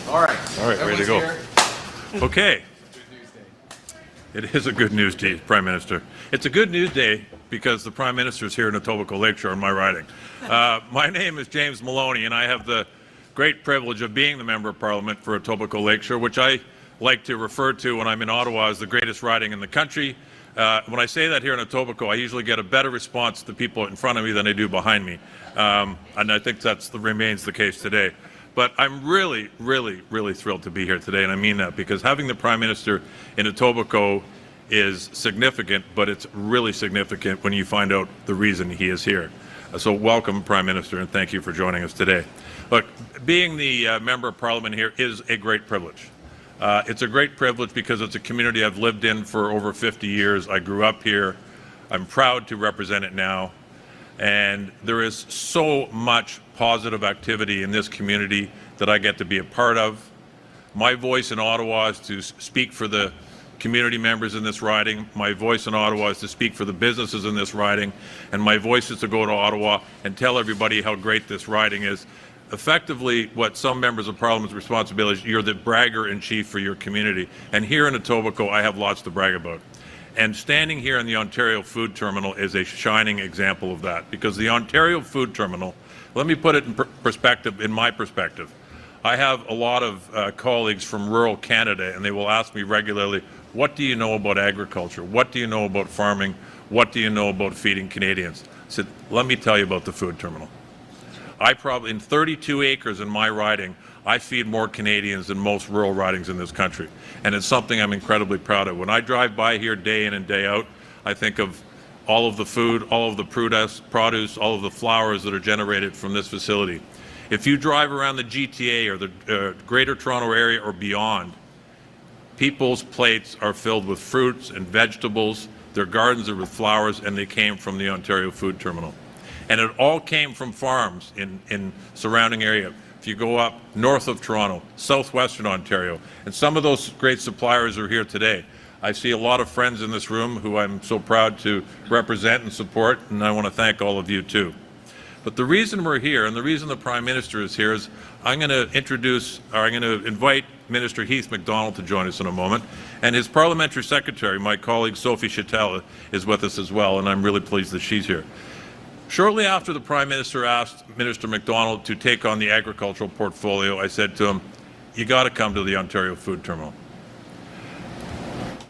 All right, ready to go. Okay. It is a good news day, Prime Minister. It's a good news day because the Prime Minister is here in Etobicoke Lakeshore in my riding. My name is James Maloney, and I have the great privilege of being the Member of Parliament for Etobicoke Lakeshore, which I like to refer to when I'm in Ottawa as the greatest riding in the country. When I say that here in Etobicoke, I usually get a better response to people in front of me than I do behind me. And I think that remains the case today. But I'm really, really, really thrilled to be here today, and I mean that, because having the Prime Minister in Etobicoke is significant, but it's really significant when you find out the reason he is here. So welcome, Prime Minister, and thank you for joining us today. Look, being the Member of Parliament here is a great privilege. It's a great privilege because it's a community I've lived in for over 50 years. I grew up here. I'm proud to represent it now. And there is so much positive activity in this community that I get to be a part of. My voice in Ottawa is to speak for the community members in this riding. My voice in Ottawa is to speak for the businesses in this riding. And my voice is to go to Ottawa and tell everybody how great this riding is. Effectively, what some members of Parliament's responsibility is, you're the bragger-in-chief for your community. And here in Etobicoke, I have lots to brag about. And standing here in the Ontario Food Terminal is a shining example of that, because the Ontario Food Terminal, let me put it in perspective, in my perspective. I have a lot of colleagues from rural Canada, and they will ask me regularly, what do you know about agriculture? What do you know about farming? What do you know about feeding Canadians? I said, let me tell you about the food terminal. In 32 acres in my riding, I feed more Canadians than most rural ridings in this country. And it's something I'm incredibly proud of. When I drive by here day in and day out, I think of all of the food, all of the produce, all of the flowers that are generated from this facility. If you drive around the GTA or the Greater Toronto Area or beyond, people's plates are filled with fruits and vegetables, their gardens are with flowers, and they came from the Ontario Food Terminal. And it all came from farms in surrounding area. If you go up north of Toronto, southwestern Ontario, and some of those great suppliers are here today. I see a lot of friends in this room who I'm so proud to represent and support, and I want to thank all of you too. But the reason we're here, and the reason the Prime Minister is here, is I'm going to invite Minister Heath MacDonald to join us in a moment, and his Parliamentary Secretary, my colleague Sophie Chattel, is with us as well, and I'm really pleased that she's here. Shortly after the Prime Minister asked Minister MacDonald to take on the agricultural portfolio, I said to him, you got to come to the Ontario Food Terminal.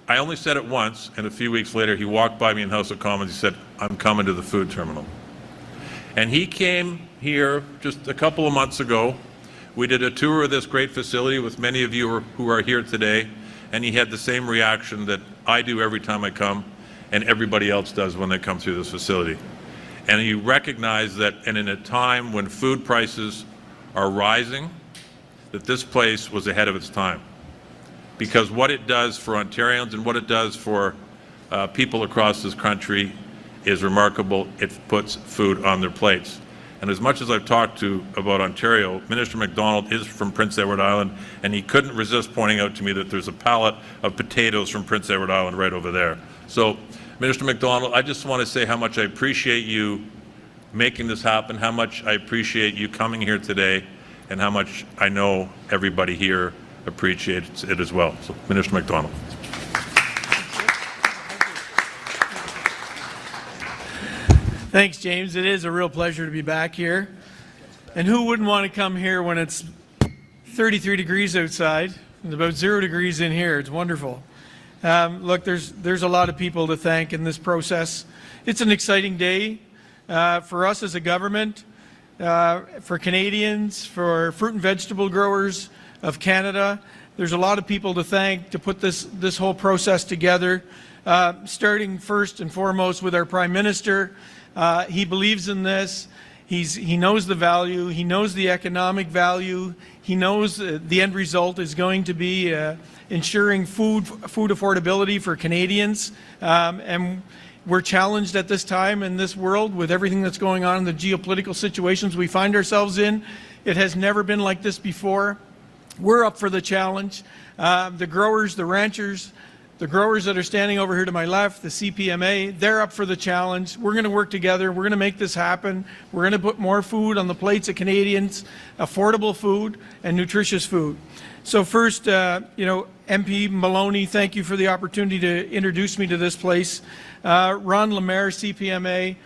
I only said it once, and a few weeks later he walked by me in House of Commons. He said, I'm coming to the food terminal. And he came here just a couple of months ago. We did a tour of this great facility with many of you who are here today, and he had the same reaction that I do every time I come, and everybody else does when they come through this facility. And you recognize that, and in a time when food prices are rising, that this place was ahead of its time. Because what it does for Ontarians and what it does for people across this country is remarkable. It puts food on their plates. And as much as I've talked about Ontario, Minister MacDonald is from Prince Edward Island, and he couldn't resist pointing out to me that there's a pallet of potatoes from Prince Edward Island right over there. So, Minister MacDonald, I just want to say how much I appreciate you making this happen, how much I appreciate you coming here today, and how much I know everybody here appreciates it as well. So, Minister MacDonald. Thanks, James. It is a real pleasure to be back here. And who wouldn't want to come here when it's 33 degrees outside and about 0 degrees in here? It's wonderful. Look, there's a lot of people to thank in this process. It's an exciting day for us as a government, for Canadians, for fruit and vegetable growers of Canada. There's a lot of people to thank to put this whole process together, starting first and foremost with our Prime Minister. He believes in this. He knows the value. He knows the economic value. He knows the end result is going to be ensuring food affordability for Canadians. And we're challenged at this time in this world with everything that's going on in the geopolitical situations we find ourselves in. It has never been like this before. We're up for the challenge. The growers, the ranchers, The growers that are standing over here to my left, the CPMA, they're up for the challenge. We're going to work together. We're going to make this happen. We're going to put more food on the plates of Canadians, affordable food and nutritious food. So first, MP Maloney, thank you for the opportunity to introduce me to this place. Ron Lemaire, CPMA,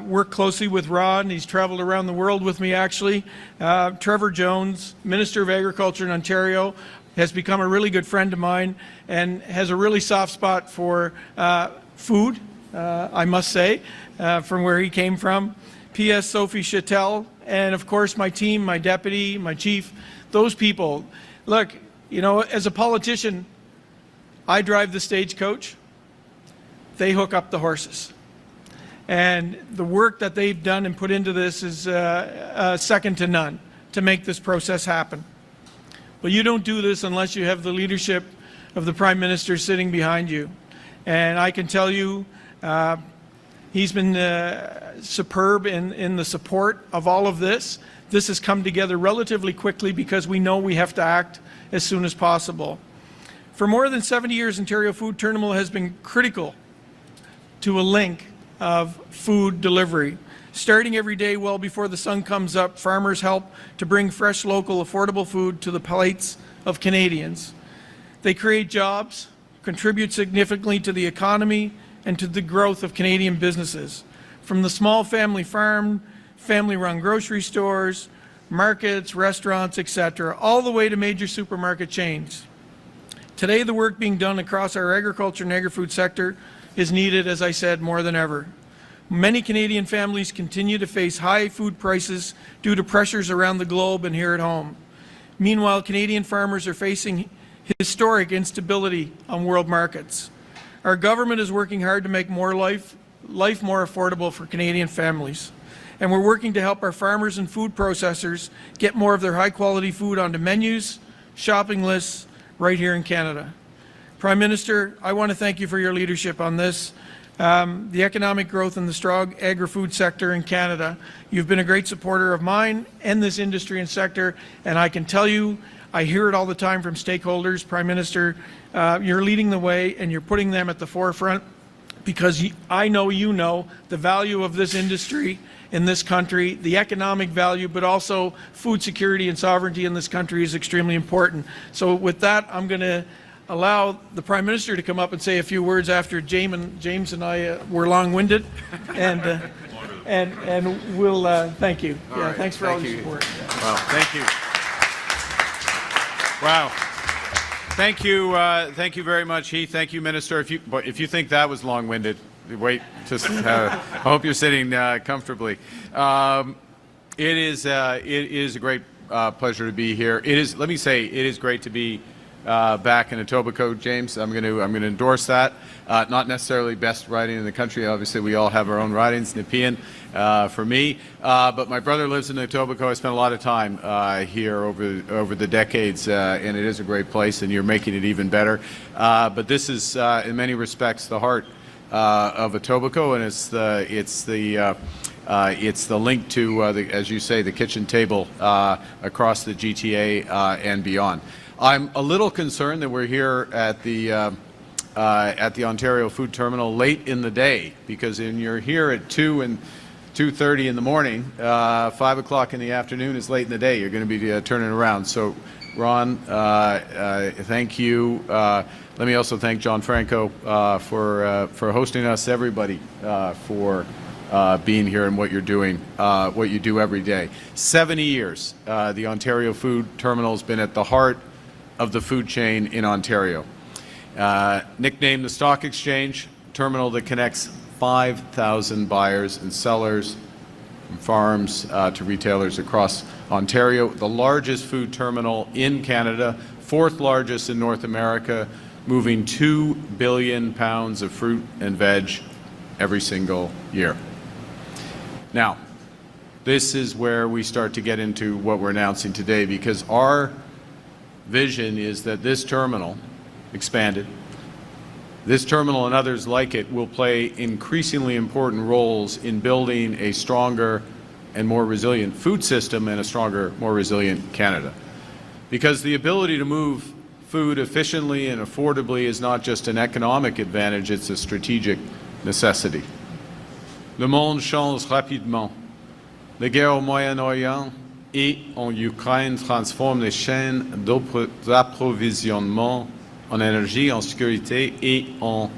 worked closely with Ron. He's traveled around the world with me, actually. Trevor Jones, Minister of Agriculture in Ontario, has become a really good friend of mine and has a really soft spot for food, I must say, from where he came from. P.S. Sophie Chattel, and of course my team, my deputy, my chief, those people. Look, as a politician, I drive the stagecoach. They hook up the horses. And the work that they've done and put into this is second to none to make this process happen. But you don't do this unless you have the leadership of the Prime Minister sitting behind you. And I can tell you, he's been superb in the support of all of this. This has come together relatively quickly because we know we have to act as soon as possible. For more than 70 years, Ontario Food Terminal has been critical to a link of food delivery. Starting every day well before the sun comes up, farmers help to bring fresh, local, affordable food to the plates of Canadians. They create jobs, contribute significantly to the economy and to the growth of Canadian businesses. From the small family farm, family-run grocery stores, markets, restaurants, etc., all the way to major supermarket chains. Today, the work being done across our agriculture and agri-food sector is needed, as I said, more than ever. Many Canadian families continue to face high food prices due to pressures around the globe and here at home. Meanwhile, Canadian farmers are facing historic instability on world markets. Our government is working hard to make life more affordable for Canadian families. And we're working to help our farmers and food processors get more of their high-quality food onto menus, shopping lists, right here in Canada. Prime Minister, I want to thank you for your leadership on this. The economic growth in the strong agri-food sector in Canada. You've been a great supporter of mine and this industry and sector, and I can tell you, I hear it all the time from stakeholders. Prime Minister, you're leading the way and you're putting them at the forefront because I know you know the value of this industry in this country, the economic value, but also food security and sovereignty in this country is extremely important. So with that, I'm going to allow the Prime Minister to come up and say a few words after James and I were long-winded, and we'll thank you. All right. Thanks for all your support. Wow, thank you. Wow, thank you very much, Heath. Thank you, Minister. If you think that was long-winded, wait. Just I hope you're sitting comfortably. It is a great pleasure to be here. Let me say, it is great to be back in Etobicoke, James. I'm going to endorse that. Not necessarily best riding in the country. Obviously, we all have our own ridings. Nepean for me, but my brother lives in Etobicoke. I spent a lot of time here over the decades, and it is a great place. And you're making it even better. But this is, in many respects, the heart of Etobicoke, and it's the link to, as you say, the kitchen table across the GTA and beyond. I'm a little concerned that we're here at the Ontario Food Terminal late in the day, because when you're here at 2 and 2:30 in the morning, 5 o'clock in the afternoon is late in the day. You're going to be turning around. So, Ron, thank you. Let me also thank John Franco for hosting us. Everybody for being here and what you're doing, what you do every day. 70 years, the Ontario Food Terminal has been at the heart of the food chain in Ontario. Nicknamed the Stock Exchange, terminal that connects 5,000 buyers and sellers from farms to retailers across Ontario. The largest food terminal in Canada, fourth largest in North America, moving 2 billion pounds of fruit and veg every single year. Now, this is where we start to get into what we're announcing today, because our vision is that this terminal, expanded, this terminal and others like it will play increasingly important roles in building a stronger and more resilient food system and a stronger, more resilient Canada. Because the ability to move food efficiently and affordably is not just an economic advantage, it's a strategic necessity. Le monde change rapidement. Les guerres au Moyen-Orient et en Ukraine transforment les chaînes d'approvisionnement en énergie, en sécurité et en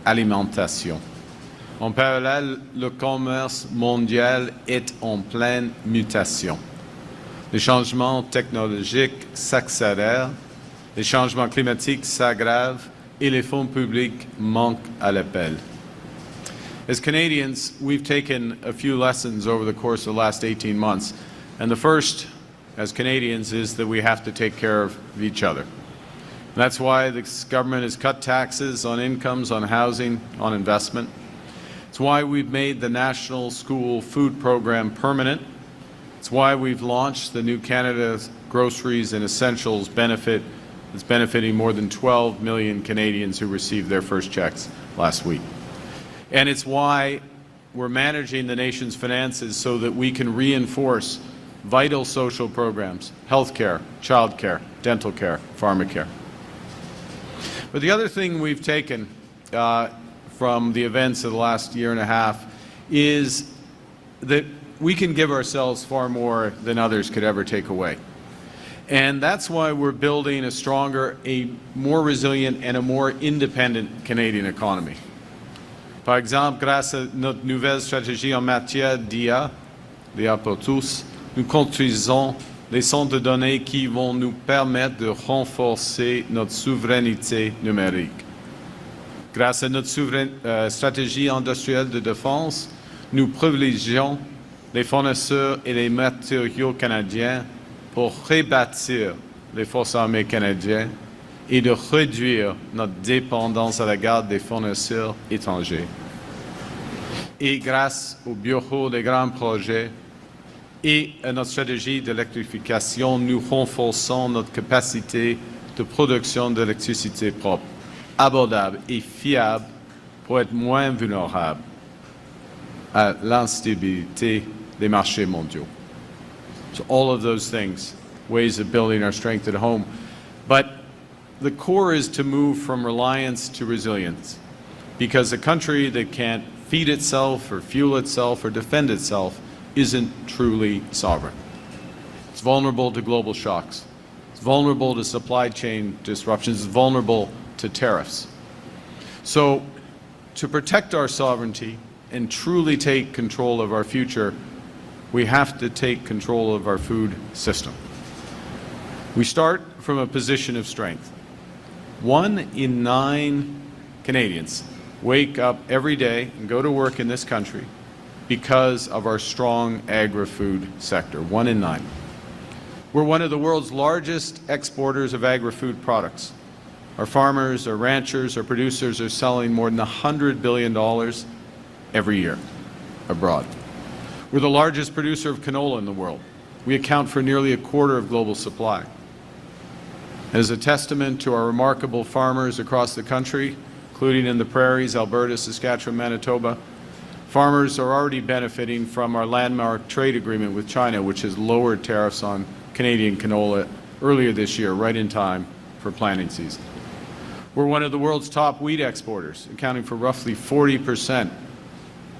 alimentation. En parallèle, le commerce mondial est en pleine mutation. Les changements technologiques s'accélèrent, les changements climatiques s'aggravent et les fonds publics manquent à l'appel. As Canadians, we've taken a few lessons over the course of the last 18 months, and the first, as Canadians, is that we have to take care of each other. And that's why this government has cut taxes on incomes, on housing, on investment. It's why we've made the National School Food Program permanent. It's why we've launched the new Canada Groceries and Essentials benefit that's benefiting more than 12 million Canadians who received their first checks last week. And it's why we're managing the nation's finances so that we can reinforce vital social programs, health care, child care, dental care, pharmacare. But the other thing we've taken from the events of the last year and a half is that we can give ourselves far more than others could ever take away. And that's why we're building a stronger, a more resilient, and a more independent Canadian economy. Par exemple, grâce à notre nouvelle stratégie en matière d'IA, l'IA pour tous, nous construisons les centres de données qui vont nous permettre de renforcer notre souveraineté numérique. Grâce à notre stratégie industrielle de défense, nous privilégions les fournisseurs et les matériaux canadiens pour rebâtir les forces armées canadiennes et de réduire notre dépendance à l'égard des fournisseurs étrangers. Et grâce au Bureau des grands projets et à notre stratégie d'électrification, nous renforçons notre capacité de production d'électricité propre, abordable et fiable pour être moins vulnérable à l'instabilité des marchés mondiaux. So all of those things, ways of building our strength at home. But the core is to move from reliance to resilience, because a country that can't feed itself or fuel itself or defend itself isn't truly sovereign. It's vulnerable to global shocks. It's vulnerable to supply chain disruptions. It's vulnerable to tariffs. So to protect our sovereignty and truly take control of our future, we have to take control of our food system. We start from a position of strength. 1 in 9 Canadians wake up every day and go to work in this country because of our strong agri-food sector. 1 in 9. We're one of the world's largest exporters of agri-food products. Our farmers, our ranchers, our producers are selling more than $100 billion every year abroad. We're the largest producer of canola in the world. We account for nearly a quarter of global supply. As a testament to our remarkable farmers across the country, including in the prairies, Alberta, Saskatchewan, Manitoba, farmers are already benefiting from our landmark trade agreement with China, which has lowered tariffs on Canadian canola earlier this year, right in time for planting season. We're one of the world's top wheat exporters, accounting for roughly 40%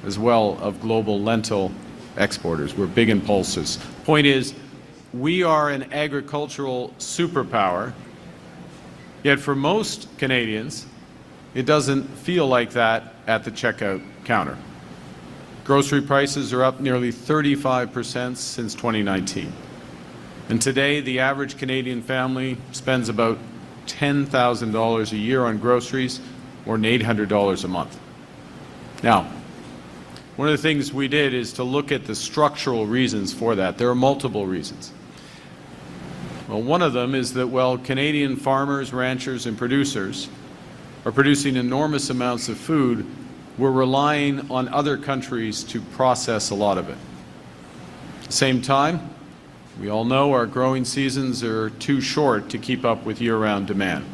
as well of global lentil exporters. We're big in pulses. Point is, we are an agricultural superpower, yet for most Canadians, it doesn't feel like that at the checkout counter. Grocery prices are up nearly 35% since 2019. And today, the average Canadian family spends about $10,000 a year on groceries, or $800 a month. Now, one of the things we did is to look at the structural reasons for that. There are multiple reasons. Well, one of them is that, well, Canadian farmers, ranchers, and producers are producing enormous amounts of food. We're relying on other countries to process a lot of it. At the same time, we all know our growing seasons are too short to keep up with year-round demand.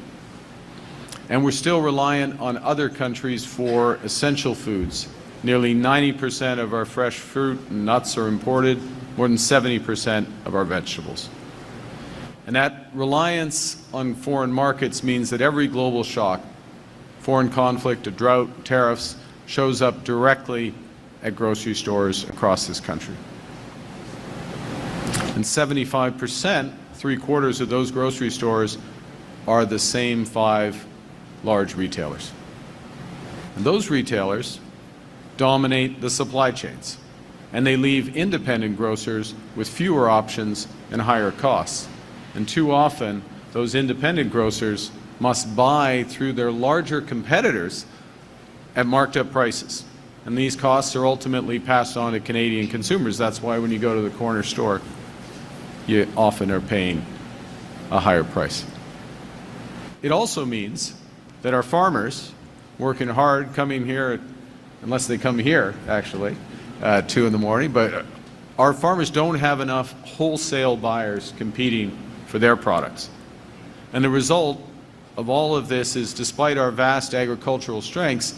And we're still reliant on other countries for essential foods. Nearly 90% of our fresh fruit and nuts are imported, more than 70% of our vegetables. And that reliance on foreign markets means that every global shock, foreign conflict, a drought, tariffs, shows up directly at grocery stores across this country. And 75%, 3/4 of those grocery stores, are the same 5 large retailers. And those retailers dominate the supply chains, and they leave independent grocers with fewer options and higher costs. And too often, those independent grocers must buy through their larger competitors at marked up prices. And these costs are ultimately passed on to Canadian consumers. That's why when you go to the corner store, you often are paying a higher price. It also means that our farmers, working hard, coming here, unless they come here, actually, 2 in the morning, but our farmers don't have enough wholesale buyers competing for their products. And the result of all of this is, despite our vast agricultural strengths,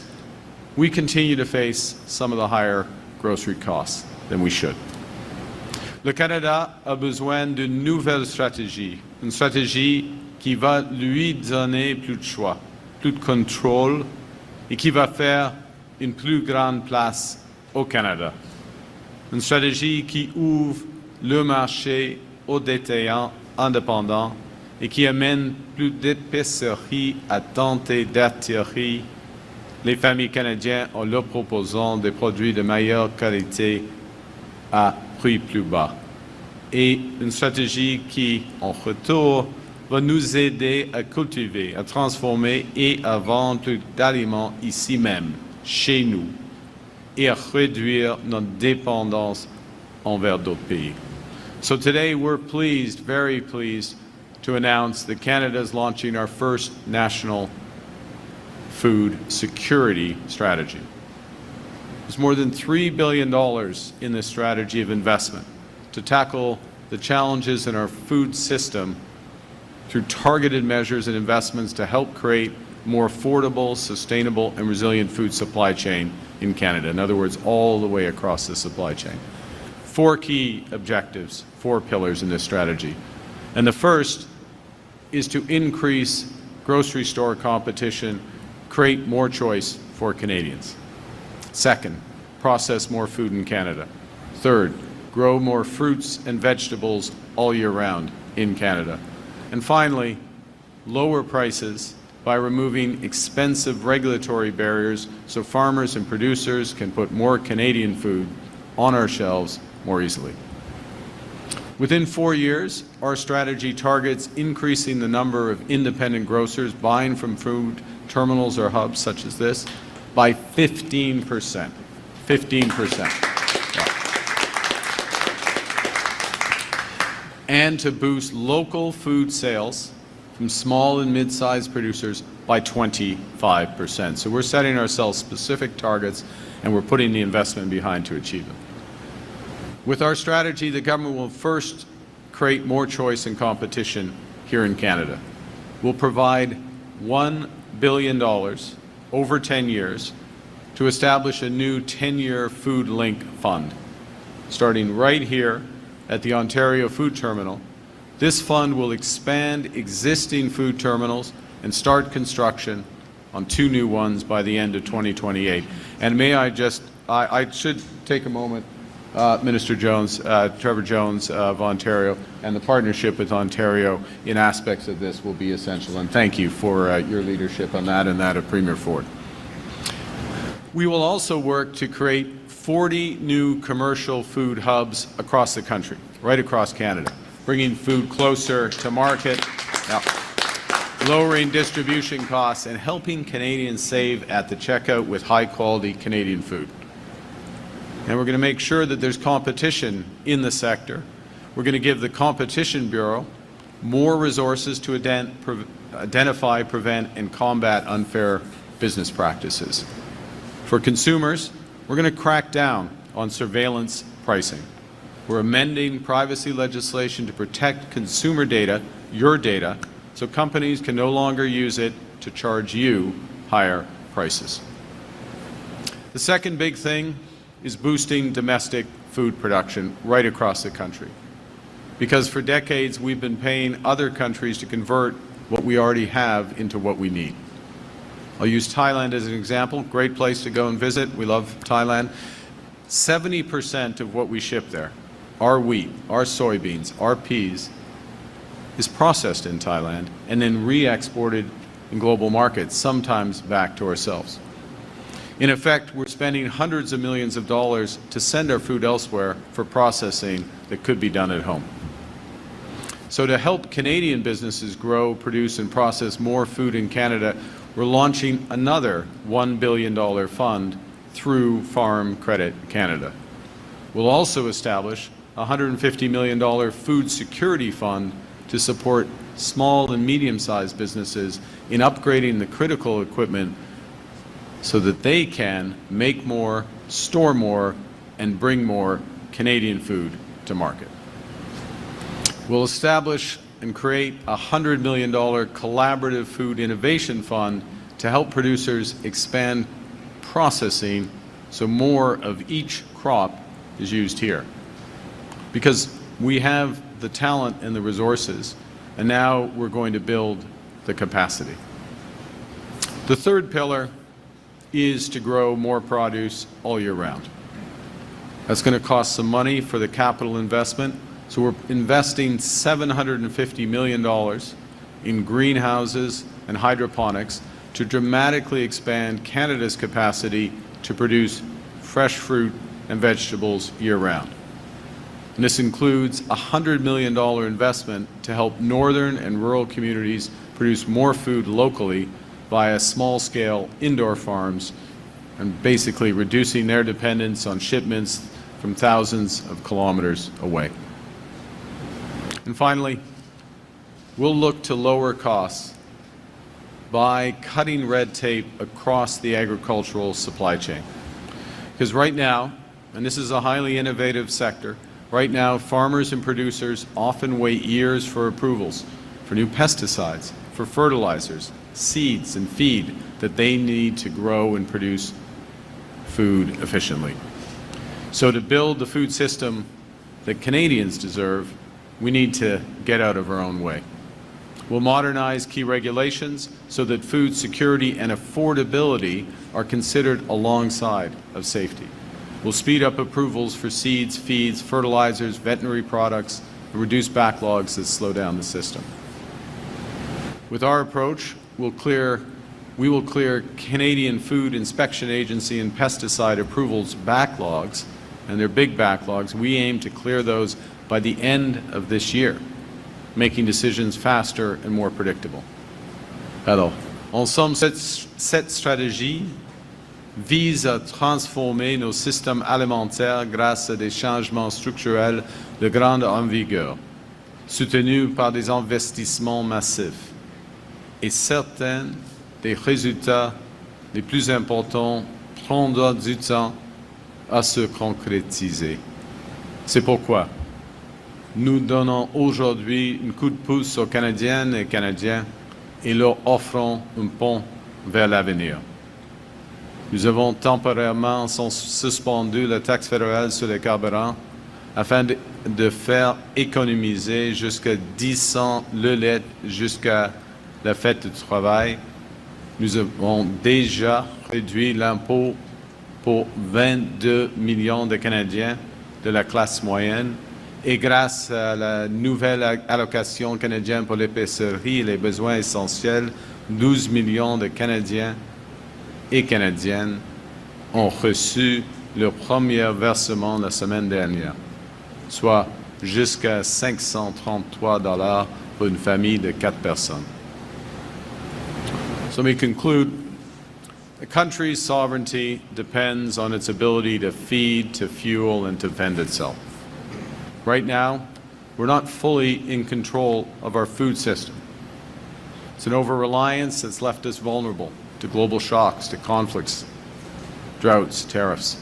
we continue to face some of the higher grocery costs than we should. Le Canada a besoin d'une nouvelle stratégie, une stratégie qui va lui donner plus de choix, plus de contrôle et qui va faire une plus grande place au Canada. Une stratégie qui ouvre le marché aux détaillants indépendants et qui amène plus d'épiceries à tenter d'attirer les familles canadiennes en leur proposant des produits de meilleure qualité à prix plus bas. Et une stratégie qui, en retour, va nous aider à cultiver, à transformer et à vendre plus d'aliments ici même, chez nous, et à réduire notre dépendance envers d'autres pays. So today we're pleased, very pleased, to announce that Canada is launching our first national food security strategy. There's more than $3 billion in this strategy of investment to tackle the challenges in our food system through targeted measures and investments to help create more affordable, sustainable, and resilient food supply chain in Canada. In other words, all the way across the supply chain. 4 key objectives, 4 pillars in this strategy. And the first is to increase grocery store competition, create more choice for Canadians. Second, process more food in Canada. Third, grow more fruits and vegetables all year round in Canada. And finally, lower prices by removing expensive regulatory barriers so farmers and producers can put more Canadian food on our shelves more easily. Within 4 years, our strategy targets increasing the number of independent grocers buying from food terminals or hubs such as this by 15%. 15%. And to boost local food sales from small and mid-sized producers by 25%. So we're setting ourselves specific targets, and we're putting the investment behind to achieve them. With our strategy, the government will first create more choice and competition here in Canada. We'll provide $1 billion over 10 years to establish a new 10-year Food Link Fund, starting right here at the Ontario Food Terminal. This fund will expand existing food terminals and start construction on 2 new ones by the end of 2028. And may I just, I should take a moment, Minister Jones, Trevor Jones of Ontario, and the partnership with Ontario in aspects of this will be essential. And thank you for your leadership on that and that of Premier Ford. We will also work to create 40 new commercial food hubs across the country, right across Canada, bringing food closer to market, lowering distribution costs, and helping Canadians save at the checkout with high-quality Canadian food. And we're going to make sure that there's competition in the sector. We're going to give the Competition Bureau more resources to identify, prevent, and combat unfair business practices. For consumers, we're going to crack down on surveillance pricing. We're amending privacy legislation to protect consumer data, your data, so companies can no longer use it to charge you higher prices. The second big thing is boosting domestic food production right across the country. because for decades we've been paying other countries to convert what we already have into what we need. I'll use Thailand as an example. Great place to go and visit. We love Thailand. 70% of what we ship there, our wheat, our soybeans, our peas, is processed in Thailand and then re-exported in global markets, sometimes back to ourselves. In effect, we're spending hundreds of millions of dollars to send our food elsewhere for processing that could be done at home. So to help Canadian businesses grow, produce, and process more food in Canada, we're launching another $1 billion fund through Farm Credit Canada. We'll also establish a $150 million food security fund to support small and medium-sized businesses in upgrading the critical equipment so that they can make more, store more, and bring more Canadian food to market. We'll establish and create a $100 million collaborative food innovation fund to help producers expand processing so more of each crop is used here. Because we have the talent and the resources, and now we're going to build the capacity. The third pillar is to grow more produce all year round. That's going to cost some money for the capital investment, so we're investing $750 million in greenhouses and hydroponics to dramatically expand Canada's capacity to produce fresh fruit and vegetables year-round. And this includes a $100 million investment to help northern and rural communities produce more food locally via small-scale indoor farms and basically reducing their dependence on shipments from thousands of kilometers away. And finally, we'll look to lower costs by cutting red tape across the agricultural supply chain. Because right now, and this is a highly innovative sector, right now farmers and producers often wait years for approvals for new pesticides, for fertilizers, seeds, and feed that they need to grow and produce food efficiently. So to build the food system that Canadians deserve, we need to get out of our own way. We'll modernize key regulations so that food security and affordability are considered alongside of safety. We'll speed up approvals for seeds, feeds, fertilizers, veterinary products, and reduce backlogs that slow down the system. With our approach, we will clear Canadian Food Inspection Agency and pesticide approvals backlogs, and they're big backlogs. We aim to clear those by the end of this year, making decisions faster and more predictable. Alors, en somme, cette stratégie vise à transformer nos systèmes alimentaires grâce à des changements structurels de grande envergure, soutenus par des investissements massifs. Et certains des résultats les plus importants prendront du temps à se concrétiser. C'est pourquoi nous donnons aujourd'hui un coup de pouce aux Canadiennes et Canadiens et leur offrons un pont vers l'avenir. Nous avons temporairement suspendu la taxe fédérale sur les carburants afin de faire économiser jusqu'à 10 cents le litre jusqu'à la fête du travail. Nous avons déjà réduit l'impôt pour 22 millions de Canadiens de la classe moyenne. Et grâce à la nouvelle allocation canadienne pour l'épicerie et les besoins essentiels, 12 millions de Canadiens et Canadiennes ont reçu leur premier versement la semaine dernière, soit jusqu'à $533 pour une famille de 4 personnes. So let me conclude. A country's sovereignty depends on its ability to feed, to fuel, and to fend itself. Right now, we're not fully in control of our food system. It's an over-reliance that's left us vulnerable to global shocks, to conflicts, droughts, tariffs.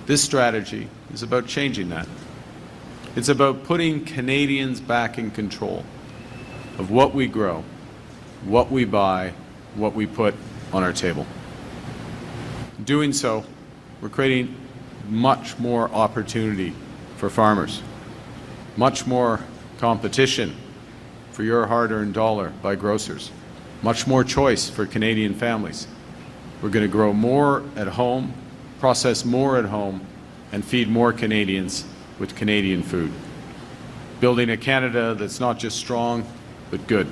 This strategy is about changing that. It's about putting Canadians back in control of what we grow, what we buy, what we put on our table. Doing so, we're creating much more opportunity for farmers, much more competition for your hard-earned dollar by grocers, much more choice for Canadian families. We're going to grow more at home, process more at home, and feed more Canadians with Canadian food. Building a Canada that's not just strong, but good.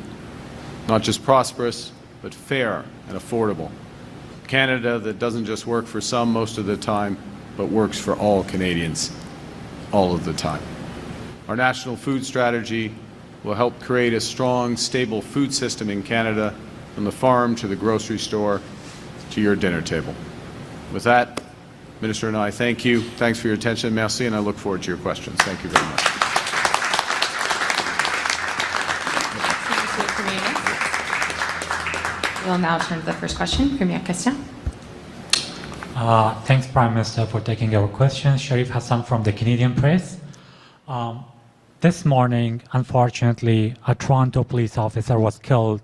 Not just prosperous, but fair and affordable. Canada that doesn't just work for some most of the time, but works for all Canadians all of the time. Our national food strategy will help create a strong, stable food system in Canada, from the farm to the grocery store to your dinner table. With that, Minister and I thank you. Thanks for your attention. Merci, and I look forward to your questions. Thank you very much. We'll now turn to the first question. Premier question. Thanks, Prime Minister, for taking our question. Sharif Hassan from the Canadian Press. This morning, unfortunately, a Toronto police officer was killed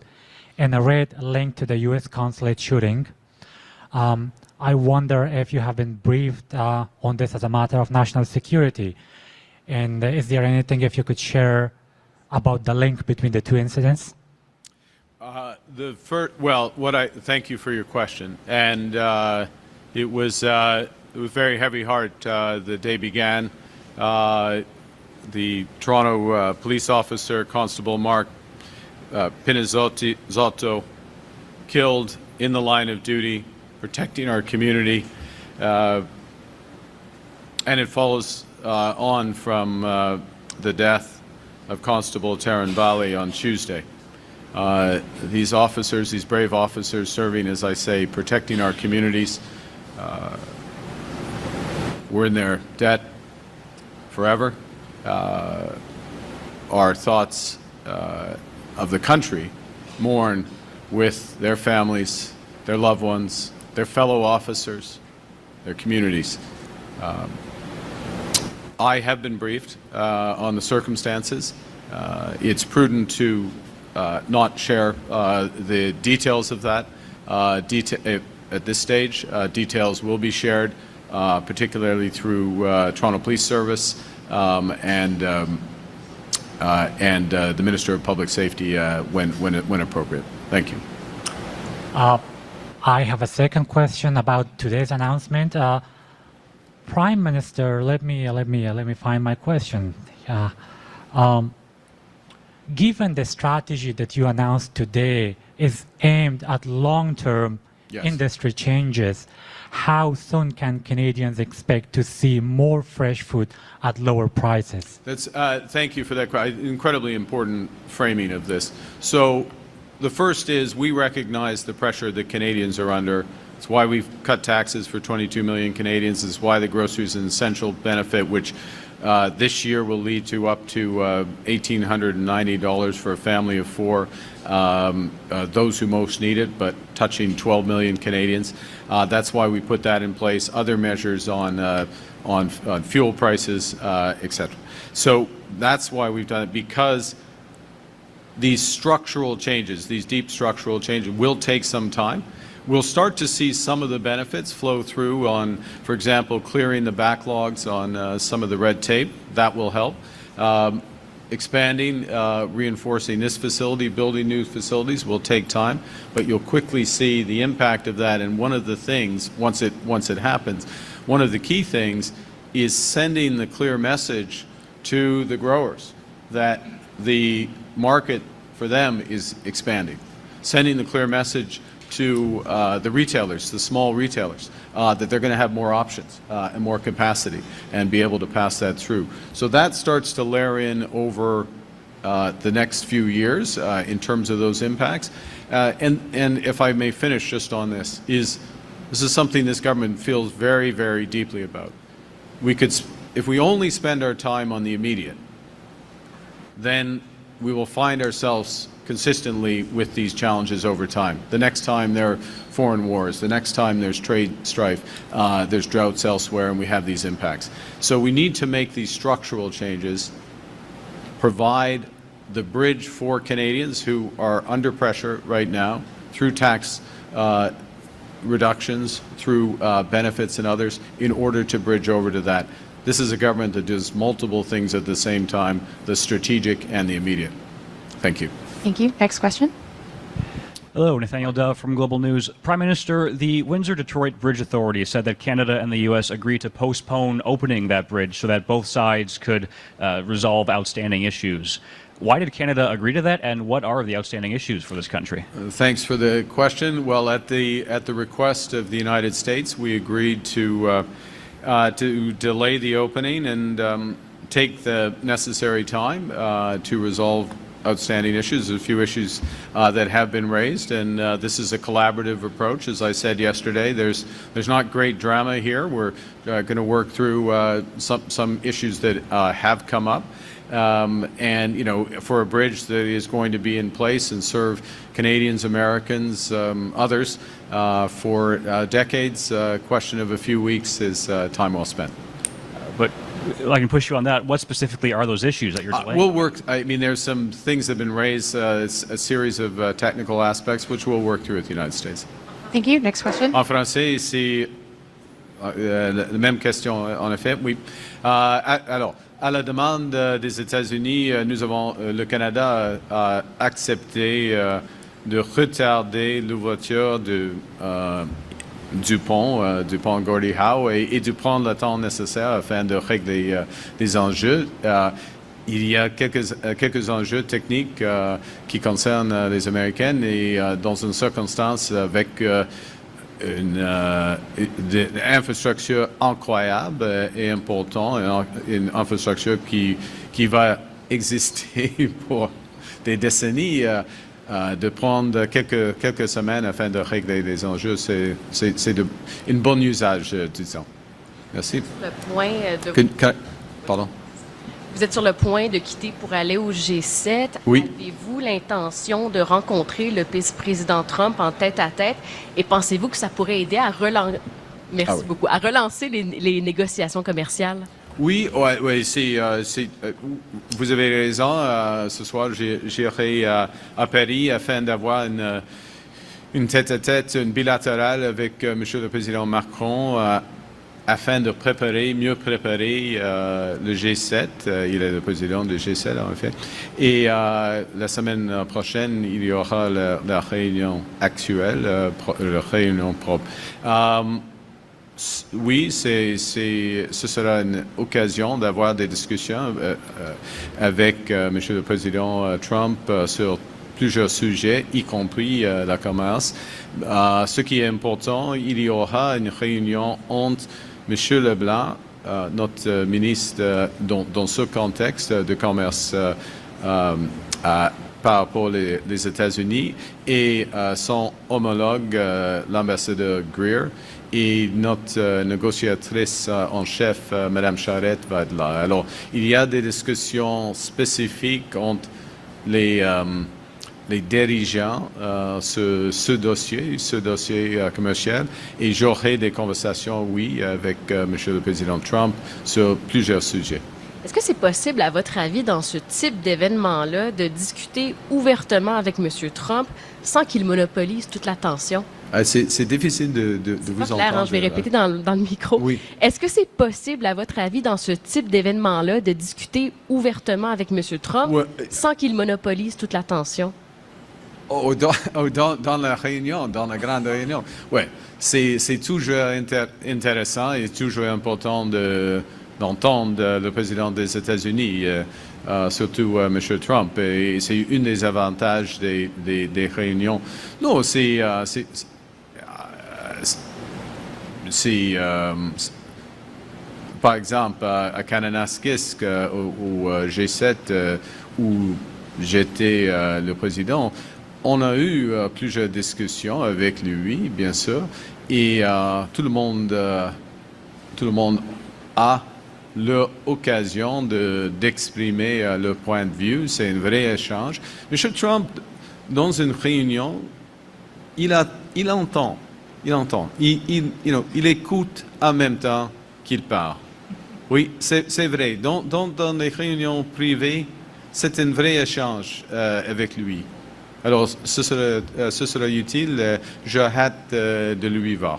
in a raid linked to the U.S. consulate shooting. I wonder if you have been briefed on this as a matter of national security. And is there anything if you could share about the link between the two incidents? Thank you for your question. And it was very heavy heart. The day began. The Toronto police officer, Constable Mark Pinizotto, killed in the line of duty, protecting our community, and it follows on from the death of Constable Taryn Bali on Tuesday. These officers, these brave officers serving, as I say, protecting our communities, we're in their debt forever. Our thoughts of the country mourn with their families, their loved ones, their fellow officers, their communities. I have been briefed on the circumstances. It's prudent to not share the details of that. At this stage, details will be shared, particularly through Toronto Police Service and the Minister of Public Safety when appropriate. Thank you. I have a second question about today's announcement. Prime Minister, let me find my question. Given the strategy that you announced today is aimed at long-term industry changes, how soon can Canadians expect to see more fresh food at lower prices? Thank you for that incredibly important framing of this. So the first is we recognize the pressure that Canadians are under. It's why we've cut taxes for 22 million Canadians. It's why the grocery is an essential benefit, which this year will lead to up to $1,890 for a family of four, those who most need it, but touching 12 million Canadians. That's why we put that in place. Other measures on fuel prices, etc. So that's why we've done it, because these structural changes, these deep structural changes, will take some time. We'll start to see some of the benefits flow through on, for example, clearing the backlogs on some of the red tape. That will help. Expanding, reinforcing this facility, building new facilities will take time, but you'll quickly see the impact of that. And one of the things, once it happens, one of the key things is sending the clear message to the growers that the market for them is expanding. Sending the clear message to the retailers, the small retailers, that they're going to have more options and more capacity and be able to pass that through. So that starts to layer in over the next few years in terms of those impacts. And if I may finish just on this is something this government feels very, very deeply about. If we only spend our time on the immediate, then we will find ourselves consistently with these challenges over time. The next time there are foreign wars, the next time there's trade strife, there's droughts elsewhere, and we have these impacts. So we need to make these structural changes, provide the bridge for Canadians who are under pressure right now through tax reductions, through benefits and others, in order to bridge over to that. This is a government that does multiple things at the same time, the strategic and the immediate. Thank you. Thank you. Next question. Hello, Nathaniel Dove from Global News. Prime Minister, the Windsor-Detroit Bridge Authority said that Canada and the U.S. agreed to postpone opening that bridge so that both sides could resolve outstanding issues. Why did Canada agree to that, and what are the outstanding issues for this country? Thanks for the question. Well, at the request of the United States, we agreed to delay the opening and take the necessary time to resolve outstanding issues. There's a few issues that have been raised, and this is a collaborative approach. As I said yesterday, there's not great drama here. We're going to work through some issues that have come up. And, you know, for a bridge that is going to be in place and serve Canadians, Americans, others for decades, a question of a few weeks is time well spent. But I can push you on that. What specifically are those issues that you're delaying? We'll work. I mean, there's some things that have been raised, a series of technical aspects, which we'll work through with the United States. Thank you. Next question. En français, c'est la même question, en effet. Oui. Alors, à la demande des États-Unis, le Canada a accepté de retarder l'ouverture du pont Gordie Howe et de prendre le temps nécessaire afin de régler des enjeux. Il y a quelques enjeux techniques qui concernent les Américaines et dans une circonstance avec une infrastructure incroyable et importante, une infrastructure qui va exister pour des décennies, de prendre quelques semaines afin de régler les enjeux, c'est un bon usage du temps. Merci. Pardon. Vous êtes sur le point de quitter pour aller au G7. Oui. Avez-vous l'intention de rencontrer le vice-président Trump en tête-à-tête? Et pensez-vous que ça pourrait aider à relancer, beaucoup, à relancer les négociations commerciales? Oui, ouais, vous avez raison. Ce soir, j'irai à Paris afin d'avoir une tête-à-tête, une bilatérale avec Monsieur le Président Macron afin de mieux préparer le G7. Il est le président du G7, en fait. Et la semaine prochaine, il y aura la réunion actuelle, la réunion propre. Oui, ce sera une occasion d'avoir des discussions avec Monsieur le Président Trump sur plusieurs sujets, y compris la commerce. Ce qui est important, il y aura une réunion entre Monsieur Leblanc, notre ministre, dans ce contexte de commerce par rapport aux États-Unis, et son homologue, l'ambassadeur Greer, et notre négociatrice en chef, Mme Charette, va être là. Alors, il y a des discussions spécifiques entre les dirigeants sur ce dossier commercial, et j'aurai des conversations, oui, avec M. le Président Trump sur plusieurs sujets. Est-ce que c'est possible, à votre avis, dans ce type d'événement-là, de discuter ouvertement avec M. Trump sans qu'il monopolise toute l'attention? C'est difficile de vous clair, entendre. Je vais répéter dans le micro. Oui. Est-ce que c'est possible, à votre avis, dans ce type d'événement-là, de discuter ouvertement avec M. Trump sans qu'il monopolise toute l'attention? Dans la réunion, dans la grande réunion. Oui, c'est toujours intéressant et toujours important d'entendre le président des États-Unis, surtout M. Trump. Et c'est un des avantages des réunions. Non, par exemple, à Kananaskis, au G7, où j'étais le président, on a eu plusieurs discussions avec lui, bien sûr, et tout le monde a l'occasion d'exprimer leur point de vue. C'est un vrai échange. M. Trump, dans une réunion, il entend. Il écoute en même temps qu'il parle. Oui, c'est vrai. Dans les réunions privées, c'est un vrai échange avec lui. Alors, ce sera utile. J'ai hâte de lui voir.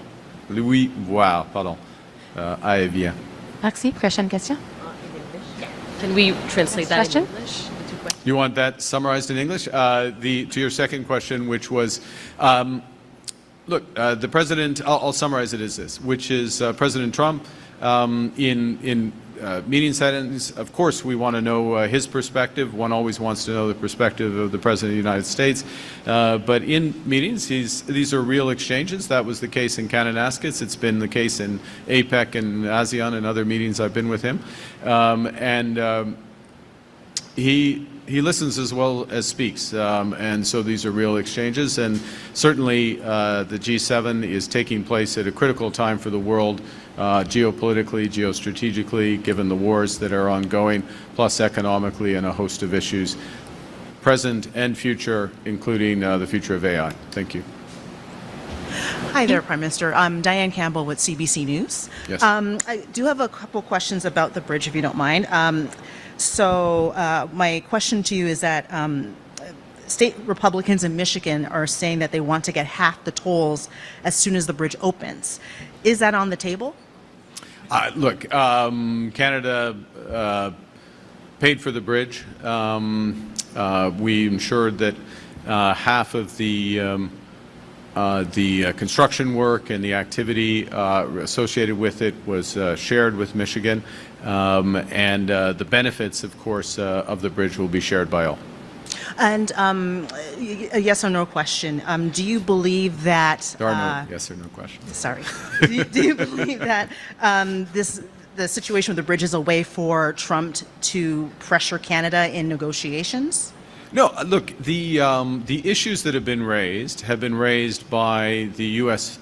À Evian. Merci. Prochaine question. Can we translate that Question? in English? The two questions? You want that summarized in English? To your second question, which was, look, the president, I'll summarize it as this, which is President Trump in meeting settings, of course, we want to know his perspective. One always wants to know the perspective of the President of the United States. But in meetings, these are real exchanges. That was the case in Kananaskis. It's been the case in APEC and ASEAN and other meetings I've been with him. He listens as well as speaks, and so these are real exchanges. And certainly, the G7 is taking place at a critical time for the world, geopolitically, geostrategically, given the wars that are ongoing, plus economically, and a host of issues, present and future, including the future of AI. Thank you. Hi there, Prime Minister. I'm Diane Campbell with CBC News. Yes. I do have a couple questions about the bridge, if you don't mind. My question to you is that state Republicans in Michigan are saying that they want to get half the tolls as soon as the bridge opens. Is that on the table? Look, Canada paid for the bridge. We ensured that half of the construction work and the activity associated with it was shared with Michigan, and the benefits, of course, of the bridge will be shared by all. And a yes or no question. Do you believe that... There are no yes or no questions. Sorry. Do you believe that the situation with the bridge is a way for Trump to pressure Canada in negotiations? No, look, the issues that have been raised by the U.S.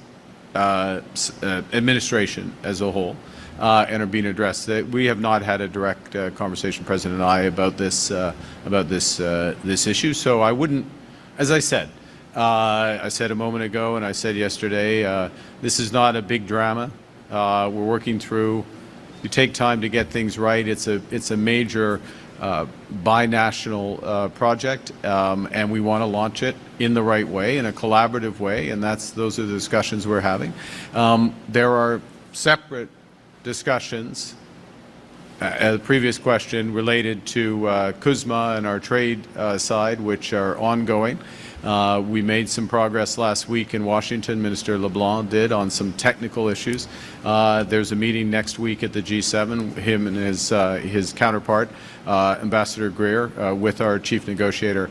Administration as a whole, and are being addressed. We have not had a direct conversation, President and I, about this issue. So I wouldn't, as I said a moment ago, and I said yesterday, this is not a big drama. We're working through. You take time to get things right. It's a major binational project, and we want to launch it in the right way, in a collaborative way, and those are the discussions we're having. There are separate discussions, the previous question related to CUSMA and our trade side, which are ongoing. We made some progress last week in Washington. Minister LeBlanc did on some technical issues. There's a meeting next week at the G7, him and his counterpart, Ambassador Greer, with our chief negotiator,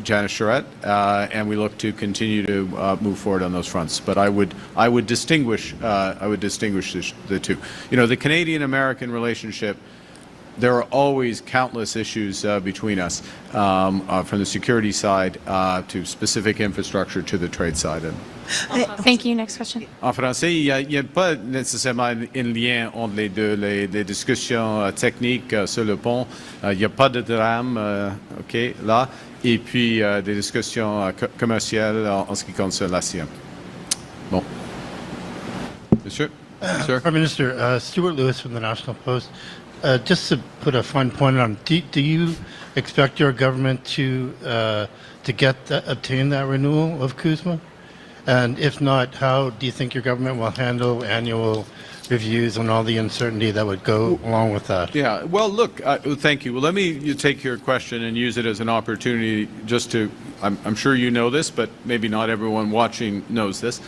Janice Charette, and we look to continue to move forward on those fronts. But I would distinguish the two. You know, the Canadian-American relationship. There are always countless issues between us, from the security side to specific infrastructure to the trade side. Thank you. Next question. En français, il n'y a pas nécessairement un lien entre les deux, les discussions techniques sur le pont. Il n'y a pas de drame, OK, là, et puis des discussions commerciales en ce qui concerne l'ASEAN. Bon. Monsieur? Sir? Prime Minister, Stuart Lewis from the National Post. Just to put a fine point on, do you expect your government to obtain that renewal of CUSMA? And if not, how do you think your government will handle annual reviews and all the uncertainty that would go along with that? Yeah, well, look, thank you. Well, let me take your question and use it as an opportunity just to, I'm sure you know this, but maybe not everyone watching knows this,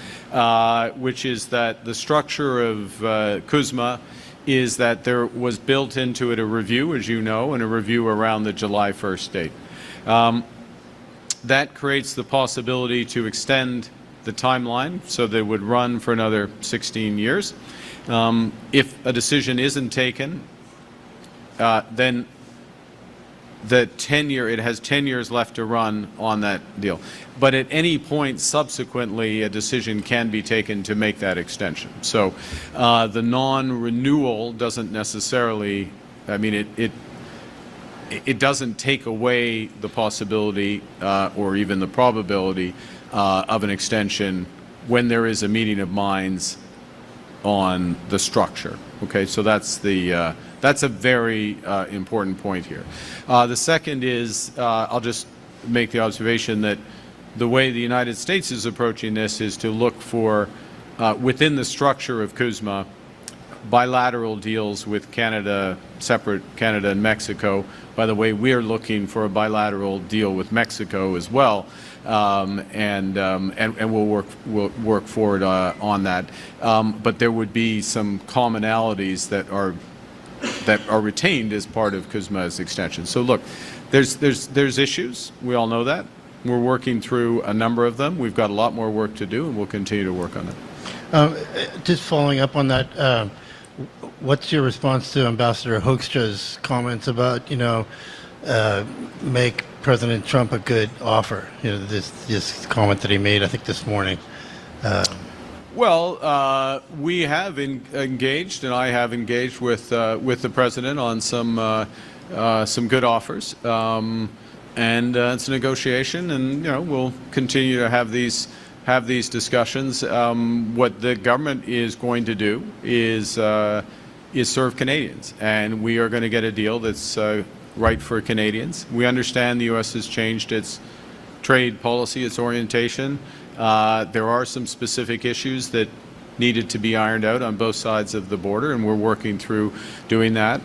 which is that the structure of CUSMA is that there was built into it a review, as you know, and a review around the July 1st date. That creates the possibility to extend the timeline so that it would run for another 16 years. If a decision isn't taken, then it has 10 years left to run on that deal. But at any point subsequently, a decision can be taken to make that extension. So the non-renewal doesn't necessarily, I mean, it doesn't take away the possibility or even the probability of an extension when there is a meeting of minds on the structure. Okay, so that's a very important point here. The second is, I'll just make the observation that the way the United States is approaching this is to look for, within the structure of CUSMA, bilateral deals with Canada, separate Canada and Mexico. By the way, we are looking for a bilateral deal with Mexico as well, and we'll work forward on that. But there would be some commonalities that are retained as part of CUSMA's extension. So look, there's issues. We all know that. We're working through a number of them. We've got a lot more work to do, and we'll continue to work on it. Just following up on that, what's your response to Ambassador Hoekstra's comments about, make President Trump a good offer? This comment that he made, I think, this morning. Well, we have engaged, and I have engaged with the president on some good offers, and it's a negotiation, and we'll continue to have these discussions. What the government is going to do is serve Canadians, and we are going to get a deal that's right for Canadians. We understand the U.S. has changed its trade policy, its orientation. There are some specific issues that needed to be ironed out on both sides of the border, and we're working through doing that.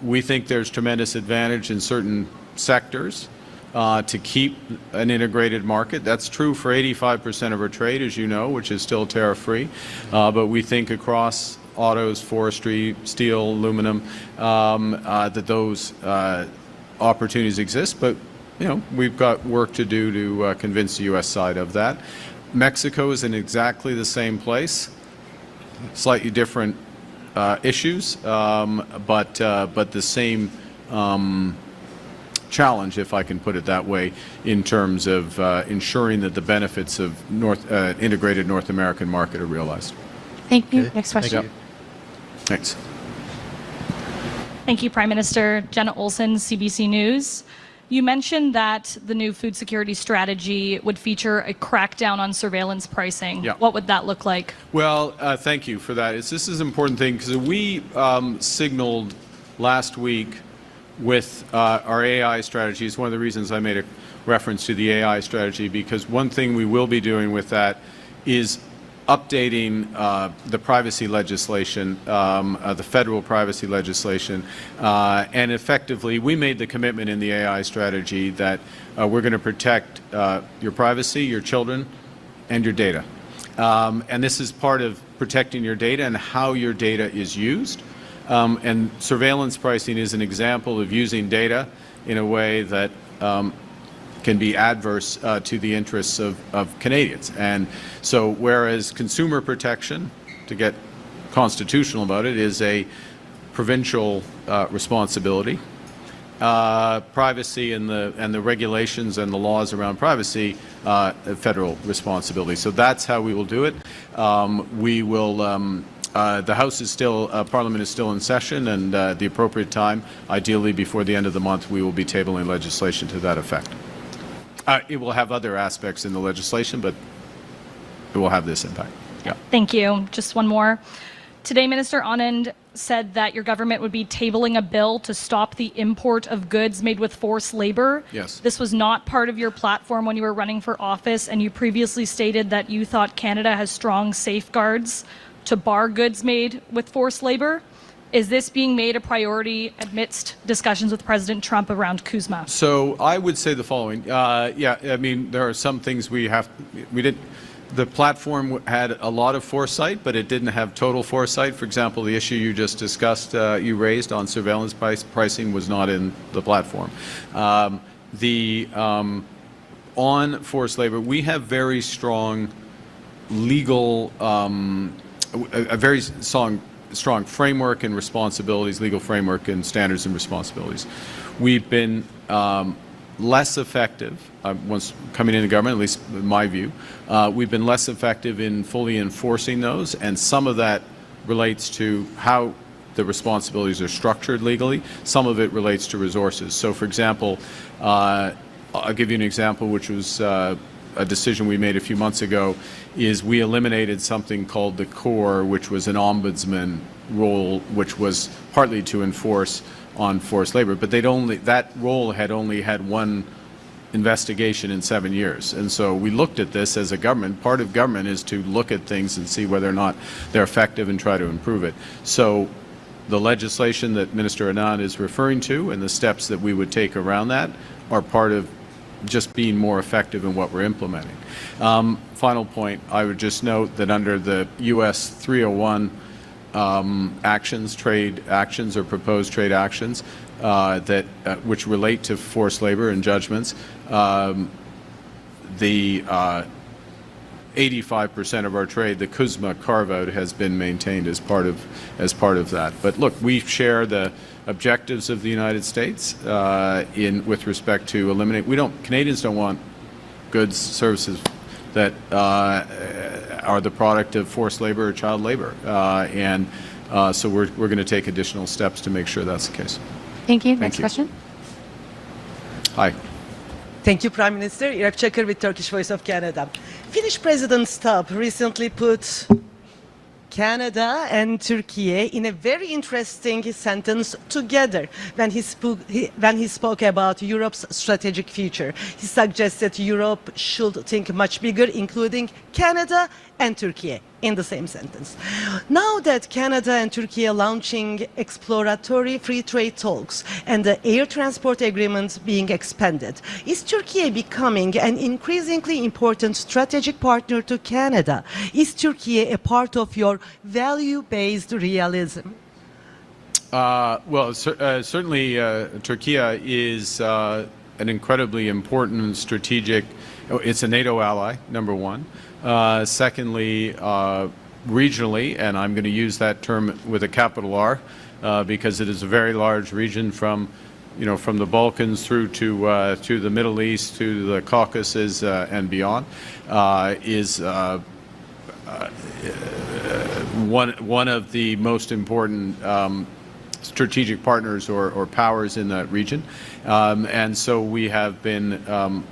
We think there's tremendous advantage in certain sectors to keep an integrated market. That's true for 85% of our trade, as you know, which is still tariff-free. But we think across autos, forestry, steel, aluminum, that those opportunities exist. But we've got work to do to convince the U.S. side of that. Mexico is in exactly the same place, slightly different issues, but the same challenge, if I can put it that way, in terms of ensuring that the benefits of integrated North American market are realized. Thank you. Okay. Next question. Thank you. Thanks. Thank you, Prime Minister. Jenna Olson, CBC News. You mentioned that the new food security strategy would feature a crackdown on surveillance pricing. Yeah. What would that look like? Well, thank you for that. This is an important thing because we signaled last week with our AI strategy. It's one of the reasons I made a reference to the AI strategy, because one thing we will be doing with that is updating the privacy legislation, the federal privacy legislation, and effectively we made the commitment in the AI strategy that we're going to protect your privacy, your children, and your data. And this is part of protecting your data and how your data is used. And surveillance pricing is an example of using data in a way that can be adverse to the interests of Canadians. And so whereas consumer protection, to get constitutional about it, is a provincial responsibility, privacy and the regulations and the laws around privacy, a federal responsibility. So that's how we will do it. We will. The House is still, Parliament is still in session, and at the appropriate time, ideally before the end of the month, we will be tabling legislation to that effect. It will have other aspects in the legislation, but it will have this impact. Yeah. Thank you. Just one more. Today, Minister Anand said that your government would be tabling a bill to stop the import of goods made with forced labor. Yes. This was not part of your platform when you were running for office, and you previously stated that you thought Canada has strong safeguards to bar goods made with forced labor. Is this being made a priority amidst discussions with President Trump around CUSMA? So I would say the following. Yeah, I mean, there are some things we didn't. The platform had a lot of foresight, but it didn't have total foresight. For example, the issue you just discussed, you raised on surveillance pricing was not in the platform. On forced labor, we have very strong legal, a very strong framework and responsibilities, legal framework and standards and responsibilities. We've been less effective, once coming into government, at least in my view, we've been less effective in fully enforcing those, and some of that relates to how the responsibilities are structured legally. Some of it relates to resources. So, for example, I'll give you an example, which was a decision we made a few months ago, is we eliminated something called the core, which was an ombudsman role, which was partly to enforce on forced labor, but that role had only had one investigation in 7 years. And so we looked at this as a government. Part of government is to look at things and see whether or not they're effective and try to improve it. So the legislation that Minister Anand is referring to and the steps that we would take around that are part of just being more effective in what we're implementing. Final point, I would just note that under the U.S. 301 actions, trade actions or proposed trade actions which relate to forced labor and judgments, the 85% of our trade, the CUSMA carve-out, has been maintained as part of that. But look, we share the objectives of the United States with respect to eliminate. Canadians don't want goods, services that are the product of forced labor or child labor, so we're going to take additional steps to make sure that's the case. Thank you. Next question. Hi. Thank you, Prime Minister. Iraq Chakar with Turkish Voice of Canada. Finnish President Stubb recently put Canada and Turkey in a very interesting sentence together when he spoke about Europe's strategic future. He suggested Europe should think much bigger, including Canada and Turkey in the same sentence. Now that Canada and Turkey are launching exploratory free trade talks and the air transport agreement being expanded, is Turkey becoming an increasingly important strategic partner to Canada? Is Turkey a part of your value-based realism? Certainly Turkey is an incredibly important strategic, it's a NATO ally, number one. Secondly, regionally, and I'm going to use that term with a capital R because it is a very large region from the Balkans through to the Middle East, to the Caucasus and beyond, is one of the most important strategic partners or powers in that region. And so we have been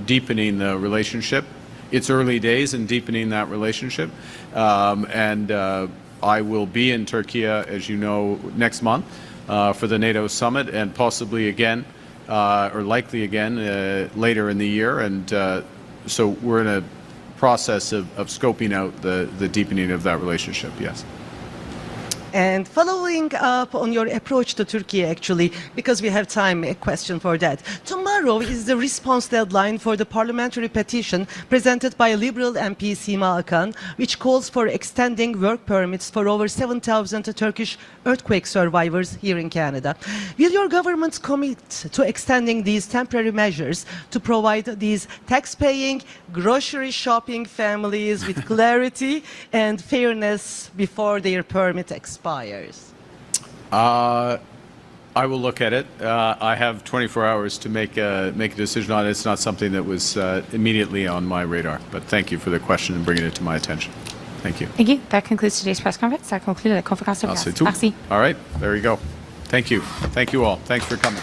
deepening the relationship. It's early days in deepening that relationship, and I will be in Turkey, as you know, next month for the NATO summit, and possibly again, or likely again, later in the year. And so we're in a process of scoping out the deepening of that relationship, yes. And following up on your approach to Turkey, actually, because we have time, a question for that. Tomorrow is the response deadline for the parliamentary petition presented by Liberal MP Sima Akan, which calls for extending work permits for over 7,000 Turkish earthquake survivors here in Canada. Will your government commit to extending these temporary measures to provide these tax-paying, grocery shopping families with clarity and fairness before their permit expires? I will look at it. I have 24 hours to make a decision on it. It's not something that was immediately on my radar, but thank you for the question and bringing it to my attention. Thank you. Thank you. That concludes today's press conference. That concludes la conférence de presse. Merci. All right, there you go. Thank you. Thank you all. Thanks for coming.